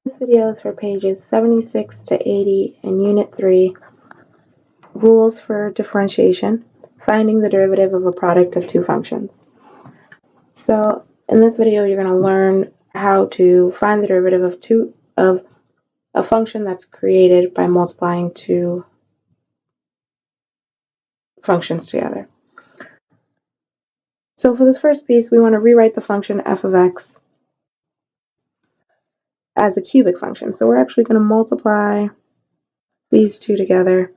This video is for pages 76 to 80 in Unit 3, Rules for Differentiation, Finding the Derivative of a Product of Two Functions. So in this video, you're going to learn how to find the derivative of a function that's created by multiplying two functions together. So for this first piece, we want to rewrite the function f of x as a cubic function. So we're actually going to multiply these two together,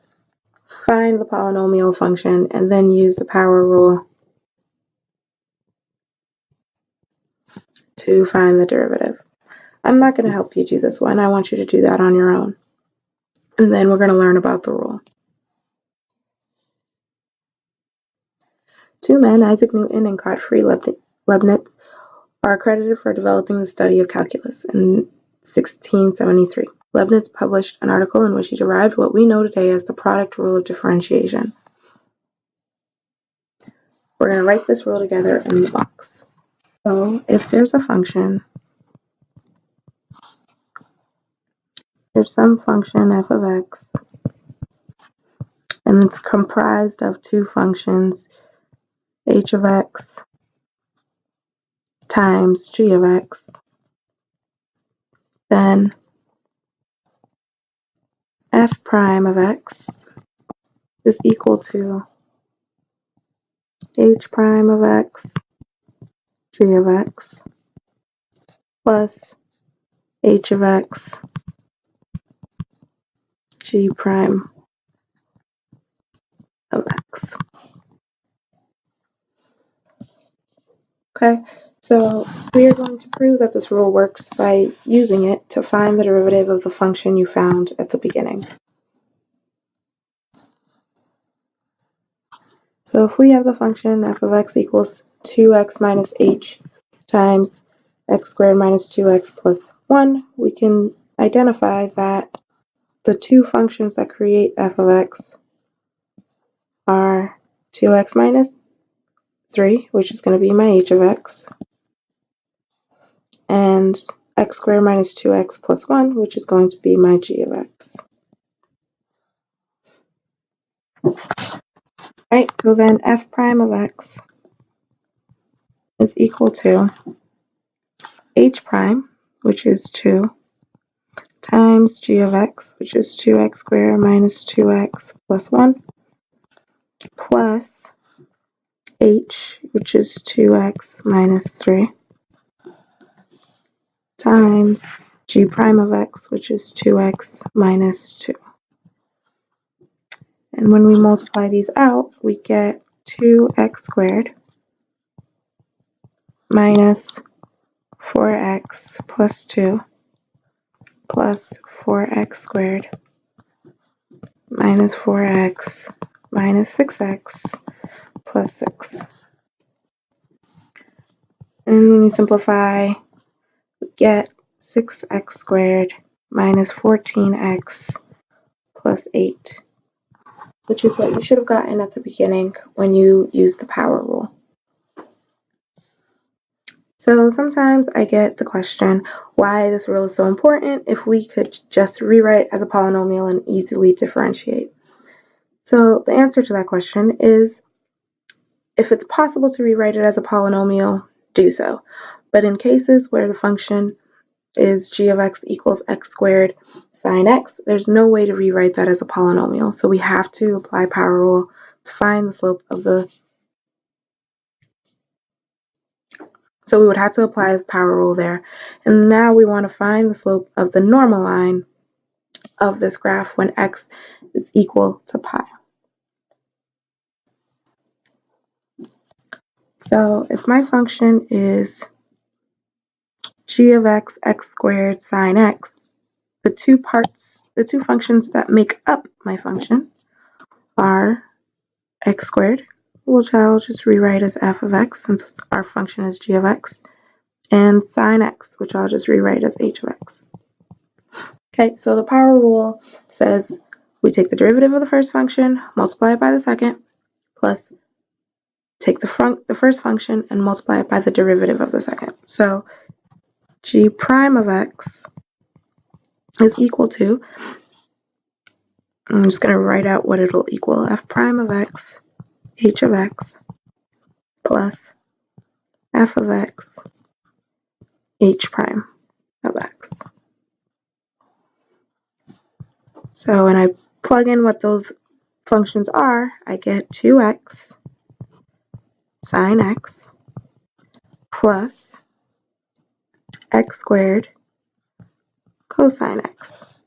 find the polynomial function, and then use the power rule to find the derivative. I'm not going to help you do this one. I want you to do that on your own. And then we're going to learn about the rule. Two men, Isaac Newton and Gottfried Leibniz, are credited for developing the study of calculus in 1673. Leibniz published an article in which he derived what we know today as the product rule of differentiation. We're going to write this rule together in the box. So if there's a function, there's some function f of x, and it's comprised of two functions, h of x times g of x, then f prime of x is equal to h prime of x, g of x, plus h of x, g prime of x. Okay, so we are going to prove that this rule works by using it to find the derivative of the function you found at the beginning. So if we have the function f of x equals 2x minus h times x squared minus 2x plus 1, we can identify that the two functions that create f of x are 2x minus 3, which is going to be my h of x, and x squared minus 2x plus 1, which is going to be my g of x. Right, so then f prime of x is equal to h prime, which is 2, times g of x, which is 2x squared minus 2x plus 1, plus h, which is 2x minus 3, times g prime of x, which is 2x minus 2. And when we multiply these out, we get 2x squared minus 4x plus 2 plus 4x squared minus 4x minus 6x plus 6. And when we simplify, we get 6x squared minus 14x plus 8, which is what you should have gotten at the beginning when you used the power rule. So sometimes I get the question why this rule is so important if we could just rewrite as a polynomial and easily differentiate. So the answer to that question is, if it's possible to rewrite it as a polynomial, do so. But in cases where the function is g of x equals x squared sine x, there's no way to rewrite that as a polynomial. So we have to apply power rule to find the slope of the... So we would have to apply the power rule there. And now we want to find the slope of the normal line of this graph when x is equal to pi. So if my function is g of x, x squared sine x, the two functions that make up my function are x squared, which I'll just rewrite as f of x since our function is g of x, and sine x, which I'll just rewrite as h of x. Okay, so the power rule says we take the derivative of the first function, multiply it by the second, plus take the first function and multiply it by the derivative of the second. So g prime of x is equal to, I'm just going to write out what it'll equal, f prime of x, h of x, plus f of x, h prime of x. So when I plug in what those functions are, I get 2x sine x plus x squared cosine x.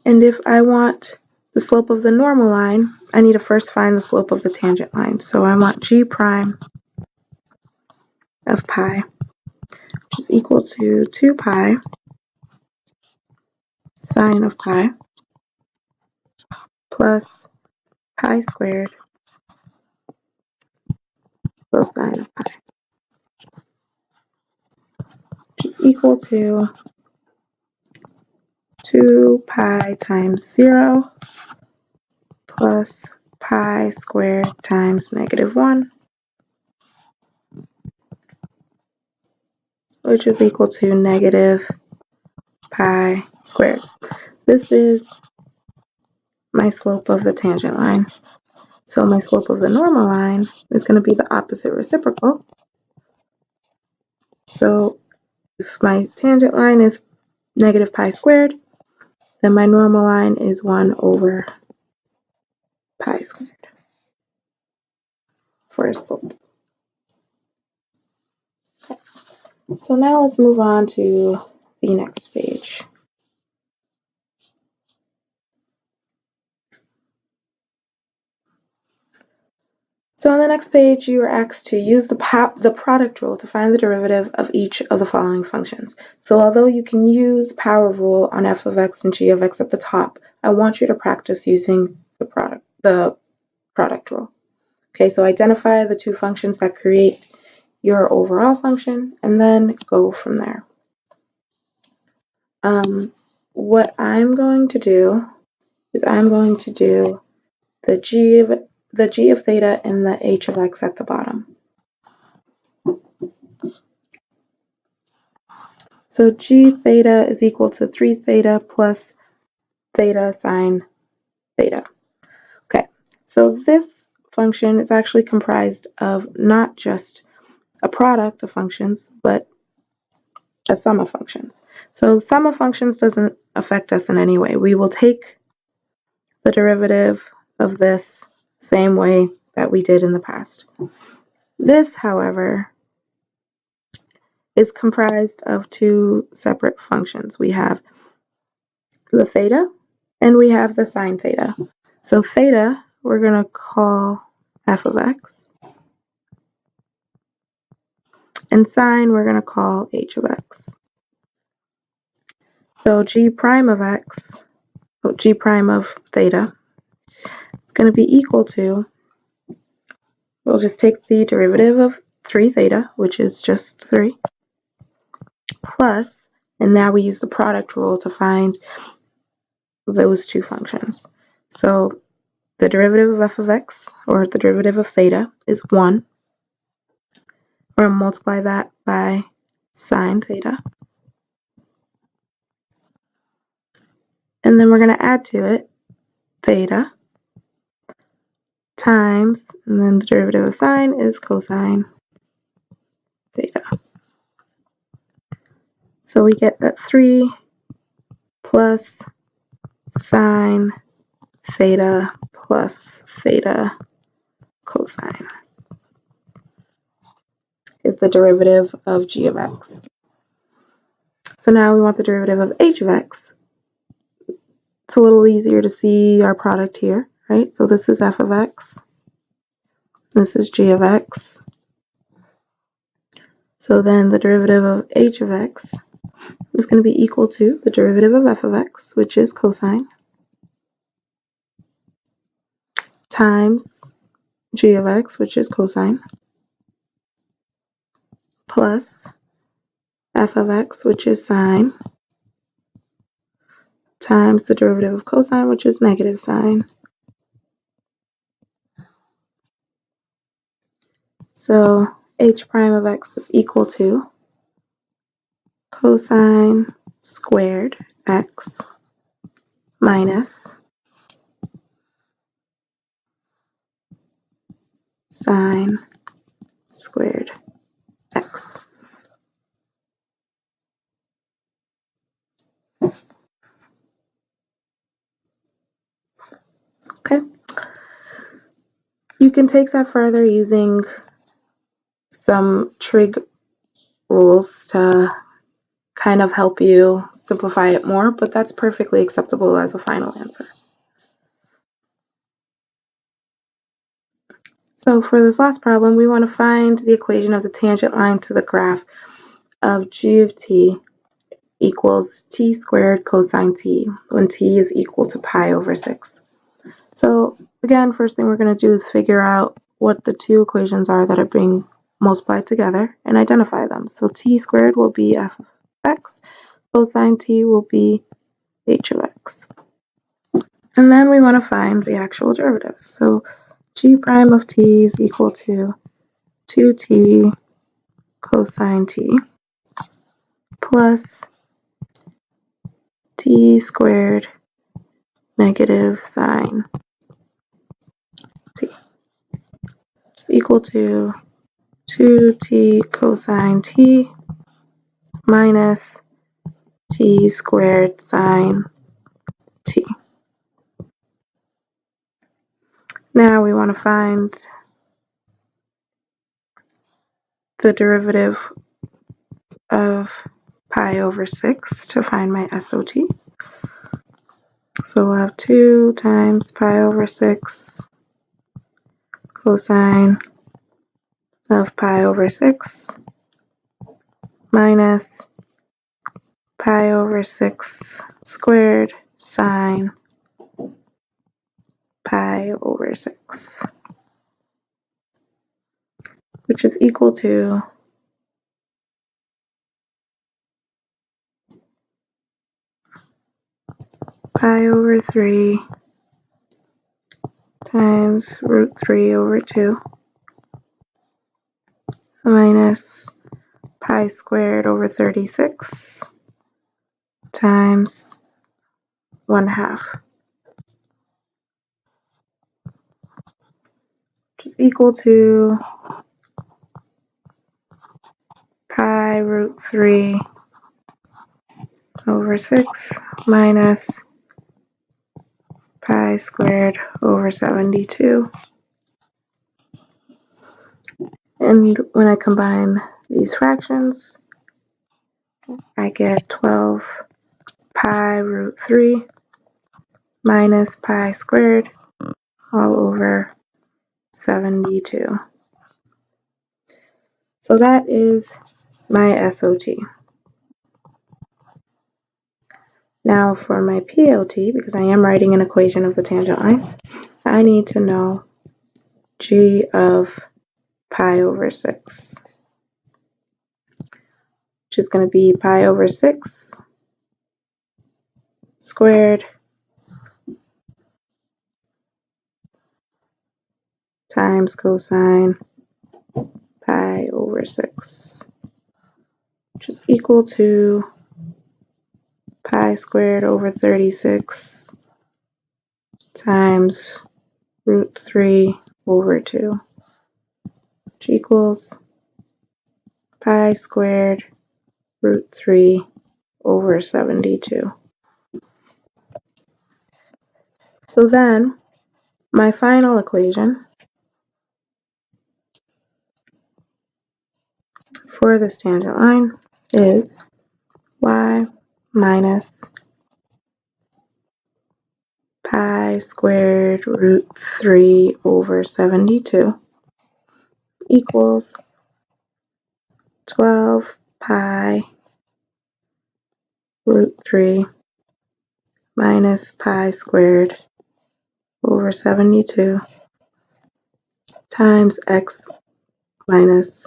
And if I want the slope of the normal line, I need to first find the slope of the tangent line. So I want g prime of pi, which is equal to 2 pi sine of pi plus pi squared cosine of pi, which is equal to 2 pi times 0 plus pi squared times -1, which is equal to negative pi squared. This is my slope of the tangent line. So my slope of the normal line is going to be the opposite reciprocal. So if my tangent line is negative pi squared, then my normal line is 1 over pi squared for a slope. Okay. So now let's move on to the next page. So on the next page, you are asked to use the product rule to find the derivative of each of the following functions. So although you can use power rule on f of x and g of x at the top, I want you to practice using the product rule. Okay, so identify the two functions that create your overall function, and then go from there. What I'm going to do is I'm going to do the g of theta and the h of x at the bottom. So g theta is equal to 3 theta plus theta sine theta. Okay, so this function is actually comprised of not just a product of functions, but a sum of functions. So sum of functions doesn't affect us in any way. We will take the derivative of this same way that we did in the past. This, however, is comprised of two separate functions. We have the theta and we have the sine theta. So theta, we're going to call f of x, and sine, we're going to call h of x. So g prime of x, g prime of theta, is going to be equal to, we'll just take the derivative of 3 theta, which is just 3, plus, and now we use the product rule to find those two functions. So the derivative of f of x, or the derivative of theta, is 1. We're going to multiply that by sine theta. And then we're going to add to it theta times, and then the derivative of sine is cosine theta. So we get that 3 plus sine theta plus theta cosine is the derivative of g of x. So now we want the derivative of h of x. It's a little easier to see our product here, right? So this is f of x. This is g of x. So then the derivative of h of x is going to be equal to the derivative of f of x, which is cosine, times g of x, which is cosine, plus f of x, which is sine, times the derivative of cosine, which is negative sine. So h prime of x is equal to cosine squared x minus sine squared x. Okay. You can take that further using some trig rules to kind of help you simplify it more, but that's perfectly acceptable as a final answer. So for this last problem, we want to find the equation of the tangent line to the graph of g of t equals t squared cosine t when t is equal to pi over 6. So again, first thing we're going to do is figure out what the two equations are that are being multiplied together and identify them. So t squared will be f of x, cosine t will be h of x. And then we want to find the actual derivatives. So g prime of t is equal to 2t cosine t plus t squared negative sine t is equal to 2t cosine t minus t squared sine t. Now we want to find the derivative of pi over 6 to find my SOT. So we'll have 2 times pi over 6 cosine of pi over 6 minus pi over 6 squared sine pi over 6, which is equal to pi over 3 times root 3 over 2 minus pi squared over 36 times 1/2, which is equal to pi root 3 over 6 minus pi squared over 72. And when I combine these fractions, I get 12 pi root 3 minus pi squared all over 72. So that is my SOT. Now for my POT, because I am writing an equation of the tangent line, I need to know g of pi over 6, which is going to be pi over 6 squared times cosine pi over 6, which is equal to pi squared over 36 times root 3 over 2, which equals pi squared root 3 over 72. So then my final equation for this tangent line is y minus pi squared root 3 over 72 equals 12 pi root 3 minus pi squared over 72 times x minus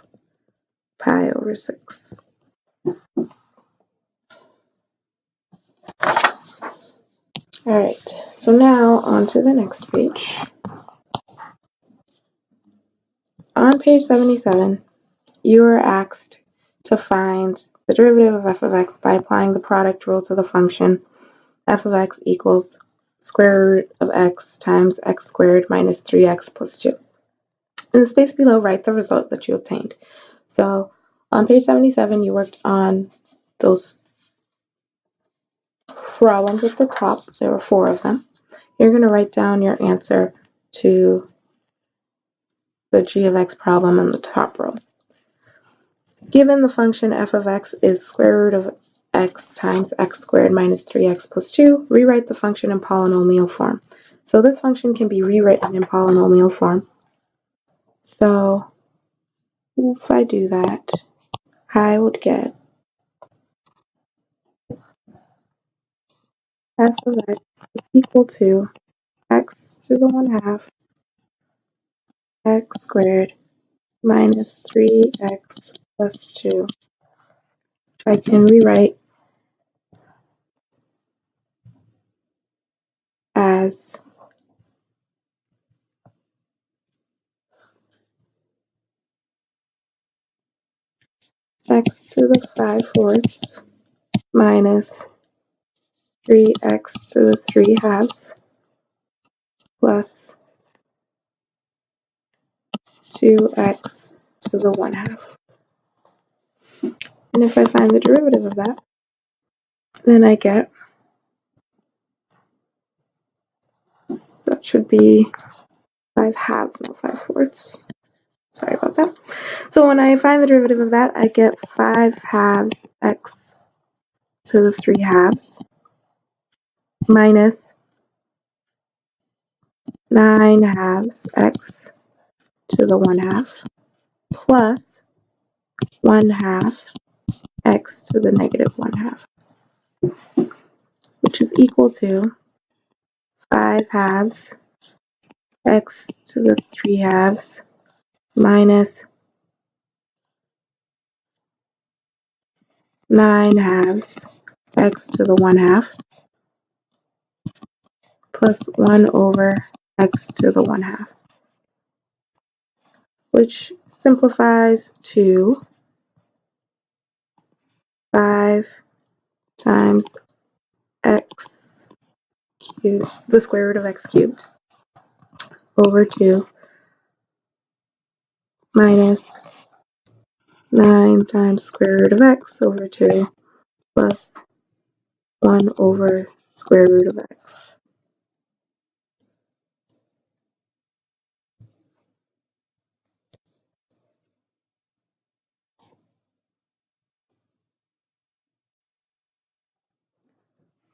pi over 6. All right, so now on to the next page. on page 77, you are asked to find the derivative of f of x by applying the product rule to the function f of x equals square root of x times x squared minus 3x plus 2. In the space below, write the result that you obtained. So on page 77, you worked on those problems at the top. There were 4 of them. You're going to write down your answer to the g of x problem in the top row. Given the function f of x is square root of x times x squared minus 3x plus 2, rewrite the function in polynomial form. So this function can be rewritten in polynomial form. So if I do that, I would get f of x is equal to x to the 1/2 x squared minus 3x plus 2, which I can rewrite as x to the 5/4 minus 3x to the 3/2 plus 2x to the 1/2. And if I find the derivative of that, then I get, that should be 5/2, not 5/4. Sorry about that. So when I find the derivative of that, I get 5/2 x to the 3/2 minus 9/2 x to the 1/2 plus 1/2 x to the negative 1/2, which is equal to 5/2 x to the 3/2 minus 9/2 x to the 1/2 plus 1 over x to the 1/2, which simplifies to 5 times x cubed, the square root of x cubed, over 2 minus 9 times square root of x over 2 plus 1 over square root of x.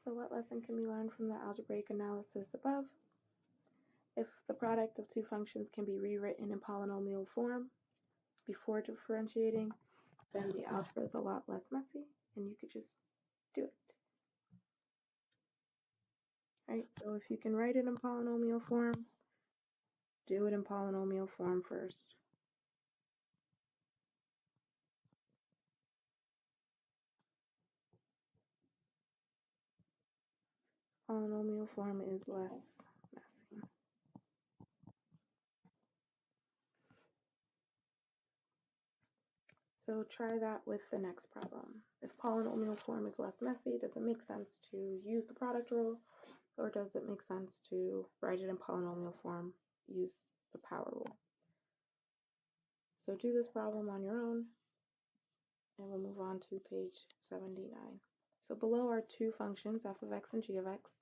So what lesson can we learn from the algebraic analysis above? If the product of two functions can be rewritten in polynomial form before differentiating, then the algebra is a lot less messy and you could just do it. Right, so if you can write it in polynomial form, do it in polynomial form first. Polynomial form is less messy. So try that with the next problem. If polynomial form is less messy, does it make sense to use the product rule, or does it make sense to write it in polynomial form, use the power rule? So do this problem on your own, and we'll move on to page 79. So below are two functions, f of x and g of x.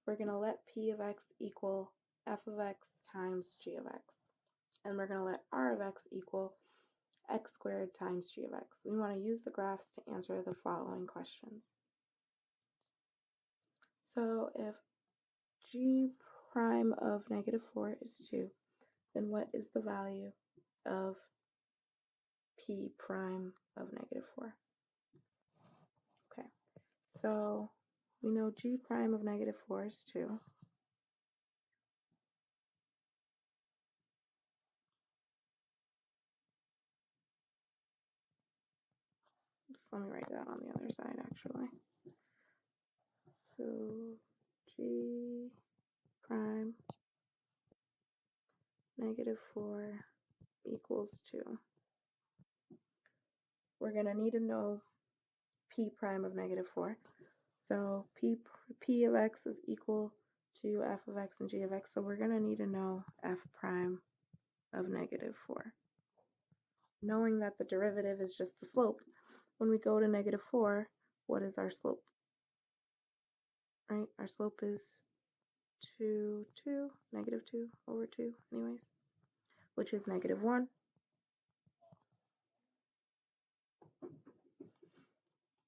We're going to let p of x equal f of x times g of x. And we're going to let r of x equal x squared times g of x. We want to use the graphs to answer the following questions. So if g prime of -4 is 2, then what is the value of p prime of -4? Okay, so we know g prime of -4 is 2. Just let me write that on the other side actually. So g prime -4 equals 2. We're going to need to know p prime of negative 4. So p of x is equal to f of x and g of x. So we're going to need to know f prime of negative 4. Knowing that the derivative is just the slope, when we go to negative 4, what is our slope? Right? Our slope is 2 over 2 anyways, which is negative 1.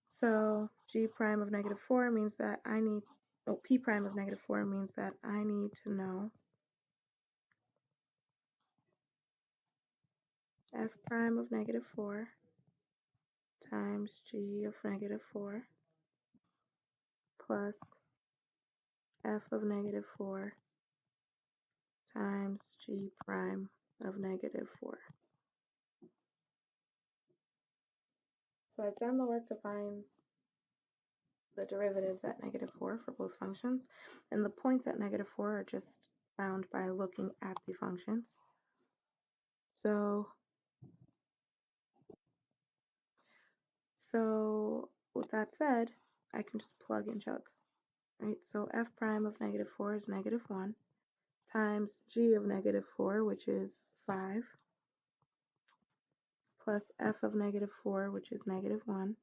So g prime of negative 4 means that p prime of negative 4 means that I need to know f prime of negative 4 times g of negative 4 plus f of negative 4 times g prime of negative 4. So I've done the work to find the derivatives at negative 4 for both functions, and the points at negative 4 are just found by looking at the functions. So with that said, I can just plug and chug, right? So f prime of negative 4 is negative 1 times g of negative 4, which is 5, plus f of negative 4, which is negative 1,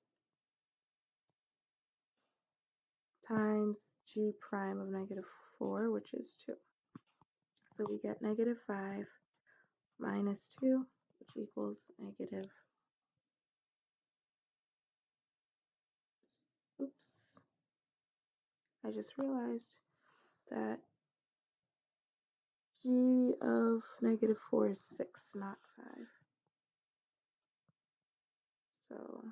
times g prime of negative 4, which is 2. So we get negative 5 minus 2, which equals negative. Oops. I just realized that g of negative 4 is 6, not 5. So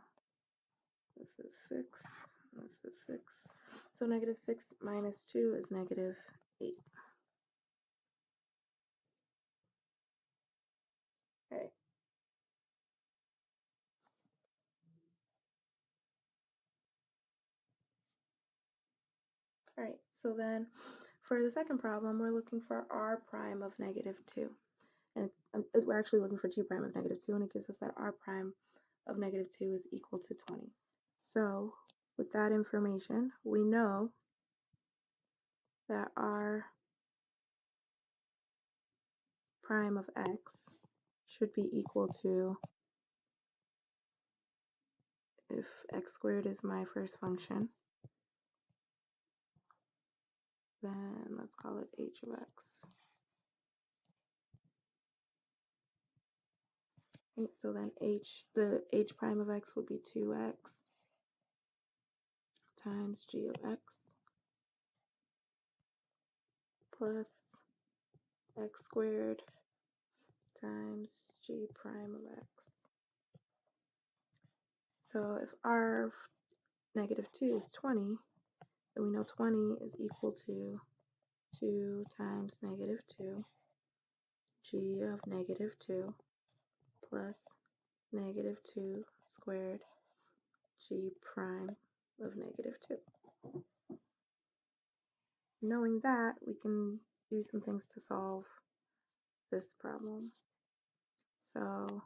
this is 6, this is 6. So negative 6 minus 2 is negative 8. All right. All right, so then for the second problem, we're looking for r prime of negative 2. And we're actually looking for g prime of negative 2, and it gives us that r prime of negative 2 is equal to 20. So with that information, we know that r prime of x should be equal to, if x squared is my first function, then let's call it h of x. Right, so then the h prime of x would be 2x times g of x plus x squared times g prime of x. So if r of negative 2 is 20, then we know 20 is equal to 2 times negative 2 g of negative 2 plus negative 2 squared g prime of negative 2. Knowing that, we can do some things to solve this problem. So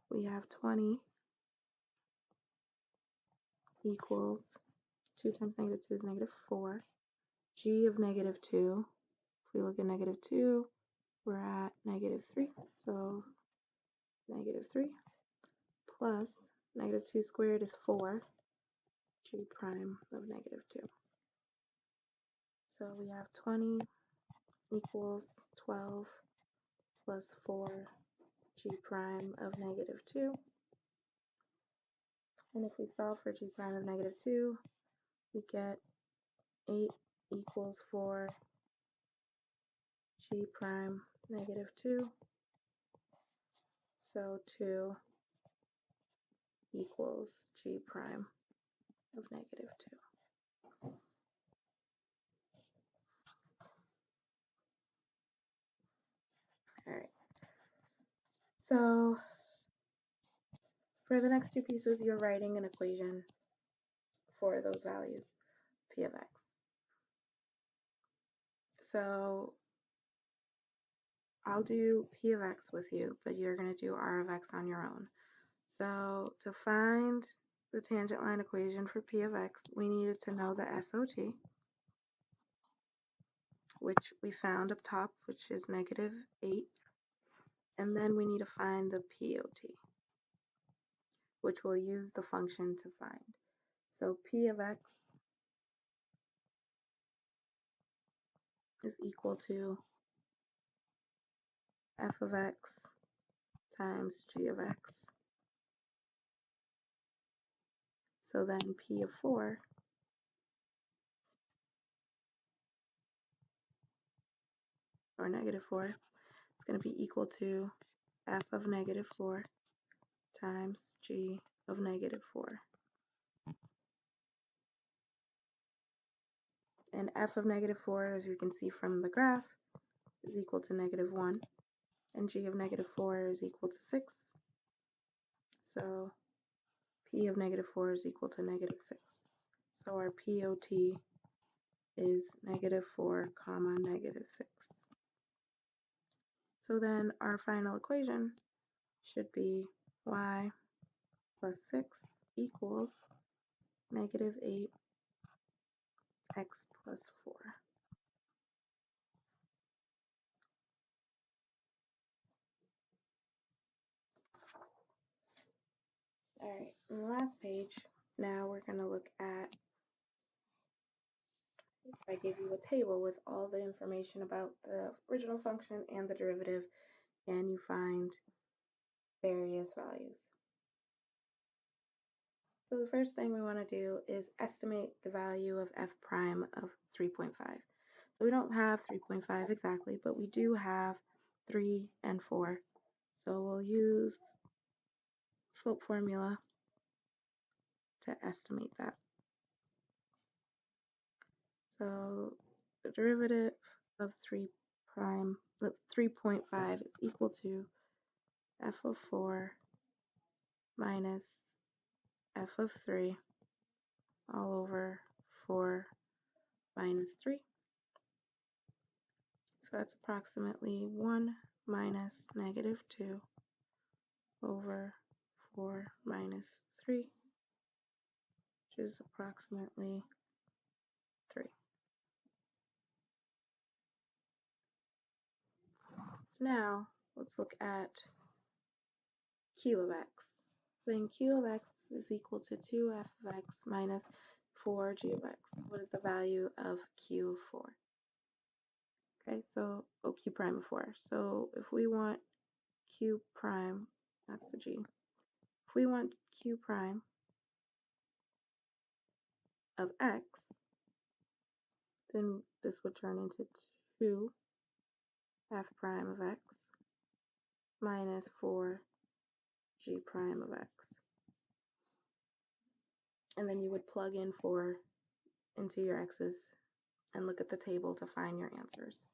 we have 20 equals 2 times negative 2 is negative 4. G of negative 2, if we look at negative 2, we're at negative 3. So negative 3 plus negative 2 squared is 4. G prime of negative 2. So we have 20 equals 12 plus 4 g prime of negative 2. And if we solve for g prime of negative 2, we get 8 equals 4 g prime negative 2. So 2 equals g prime of negative 2. All right. So for the next two pieces, you're writing an equation for those values, p of x. So I'll do p of x with you, but you're going to do r of x on your own. So to find the tangent line equation for p of x, we needed to know the SOT, which we found up top, which is -8. And then we need to find the POT, which we'll use the function to find. So p of x is equal to f of x times g of x. So then p of 4 or -4 is going to be equal to f of -4 times g of -4. And f of -4, as you can see from the graph, is equal to -1. And g of -4 is equal to 6. So p of -4 is equal to -6. So our POT is -4, -6. So then our final equation should be y plus 6 equals -8 x plus 4. All right, on the last page, now we're going to look at, if I give you a table with all the information about the original function and the derivative, and you find various values. So the first thing we want to do is estimate the value of f prime of 3.5. So we don't have 3.5 exactly, but we do have 3 and 4. So we'll use slope formula to estimate that. So the derivative of 3.5 is equal to f of 4 minus f of 3 all over 4 minus 3. So that's approximately 1 minus -2 over 4 minus 3, which is approximately 3. So now let's look at q of x. Saying q of x is equal to 2f of x minus 4g of x. What is the value of q of 4? Okay, so, q prime of 4. So if we want q prime, that's a g. If we want q prime of x, then this would turn into 2 f prime of x minus 4 g prime of x. And then you would plug in 4 into your x's and look at the table to find your answers.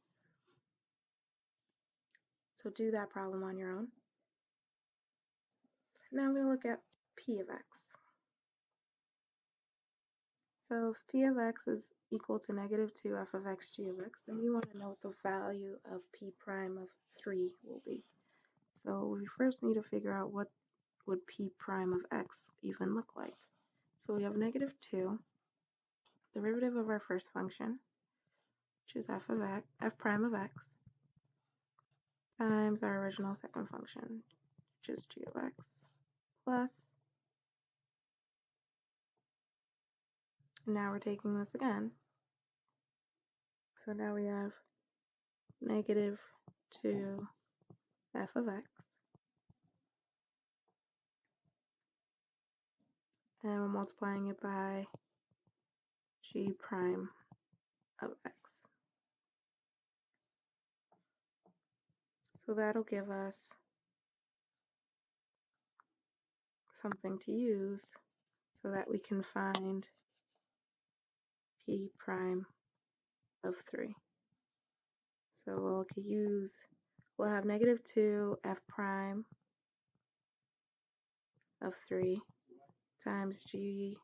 So do that problem on your own. Now I'm going to look at p of x. So if p of x is equal to -2 f of x g of x, then you want to know what the value of p prime of 3 will be. So we first need to figure out what would p prime of x even look like. So we have -2, derivative of our first function, which is f prime of x, times our original second function, which is g of x, plus, now we're taking this again. So now we have -2 f of x, and we're multiplying it by g prime of x. So that'll give us something to use so that we can find p prime of 3. So we'll have -2 f prime of 3 times g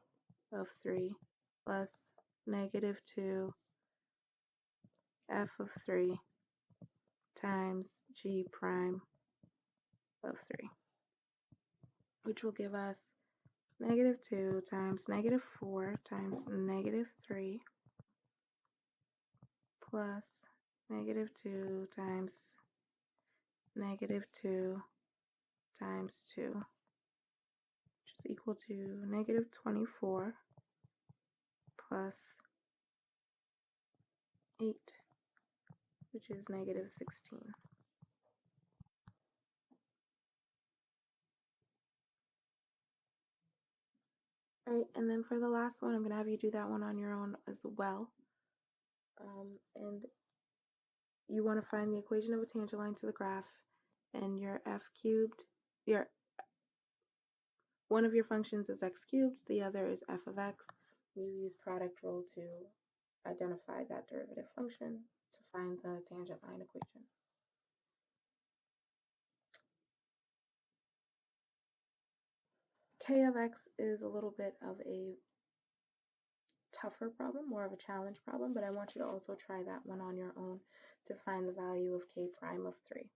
of 3 plus -2 f of 3 times g prime of 3, which will give us -2 times -4 times -3 plus -2 times -2 times 2, which is equal to -24 plus 8, which is -16. All right, and then for the last one, I'm going to have you do that one on your own as well. And you want to find the equation of a tangent line to the graph, and your f cubed, one of your functions is x cubed, the other is f of x. You use product rule to identify that derivative function to find the tangent line equation. K of x is a little bit of a tougher problem, more of a challenge problem, but I want you to also try that one on your own to find the value of k prime of 3.